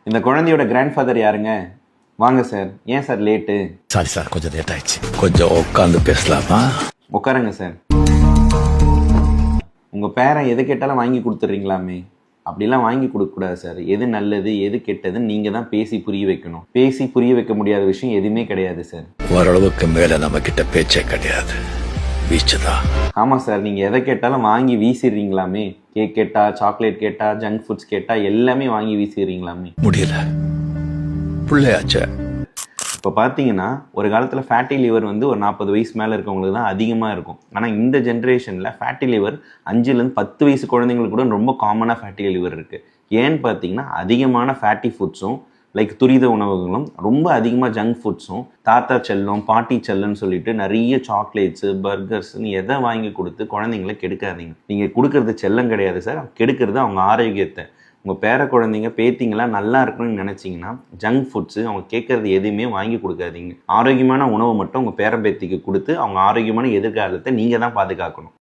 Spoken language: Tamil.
இந்த குழந்தையோட கிராண்ட்ஃபாதர் யாருங்க? வாங்க சார். ஏன் சார் லேட்டு? சாரி சார், கொஞ்சம் லேட் ஆயிடுச்சு. கொஞ்சம் உட்காந்து பேசலாமா? உட்காருங்க சார். உங்கள் பேரன் எது கேட்டாலும் வாங்கி கொடுத்துட்றீங்களாமே? அப்படிலாம் வாங்கி கொடுக்கக்கூடாது சார். எது நல்லது எது கெட்டதுன்னு நீங்கள் தான் பேசி புரிய வைக்கணும். பேசி புரிய வைக்க முடியாத விஷயம் எதுவுமே கிடையாது சார். ஓரளவுக்கு மேலே நம்ம கிட்ட பேச்சே கிடையாது, வீச்சுதான். ஆமாம் சார், நீங்கள் எதை கேட்டாலும் வாங்கி வீசிடுறீங்களாமே. கேக் கேட்டா, சாக்லேட் கேட்டா, ஜங்க் ஃபுட்ஸ் கேட்டா எல்லாமே வாங்கி வீசிடுறீங்களாமே. முடியல, பிள்ளையாச்ச. இப்போ பார்த்தீங்கன்னா ஒரு காலத்தில் ஃபேட்டி லிவர் வந்து ஒரு 40 வயசு மேலே இருக்கவங்களுக்கு தான் அதிகமாக இருக்கும். ஆனால் இந்த ஜென்ரேஷனில் ஃபேட்டி லிவர் 5லேருந்து 10 வயசு குழந்தைங்களுக்கு கூட ரொம்ப காமனாக ஃபேட்டி லிவர் இருக்குது. ஏன்னு பார்த்தீங்கன்னா அதிகமான ஃபேட்டி ஃபுட்ஸும் லைக் துரித உணவுகளும், ரொம்ப அதிகமாக ஜங்க் ஃபுட்ஸும், தாத்தா செல்லம் பாட்டி செல்லம்னு சொல்லிட்டு நிறைய சாக்லேட்ஸு பர்கர்ஸ்ன்னு எதை வாங்கி கொடுத்து குழந்தைங்களை கெடுக்காதீங்க. நீங்கள் கொடுக்கறது செல்லம் கிடையாது சார், கெடுக்கிறது அவங்க ஆரோக்கியத்தை. உங்கள் பேர குழந்தைங்க பேத்திங்களாம் நல்லா இருக்கணும்னு நினச்சிங்கன்னா ஜங்க் ஃபுட்ஸு அவங்க கேட்குறது எதுவுமே வாங்கி கொடுக்காதீங்க. ஆரோக்கியமான உணவு மட்டும் உங்கள் பேர பேத்திக்கு கொடுத்து அவங்க ஆரோக்கியமான எதிர்காலத்தை நீங்கள் தான் பாதுகாக்கணும்.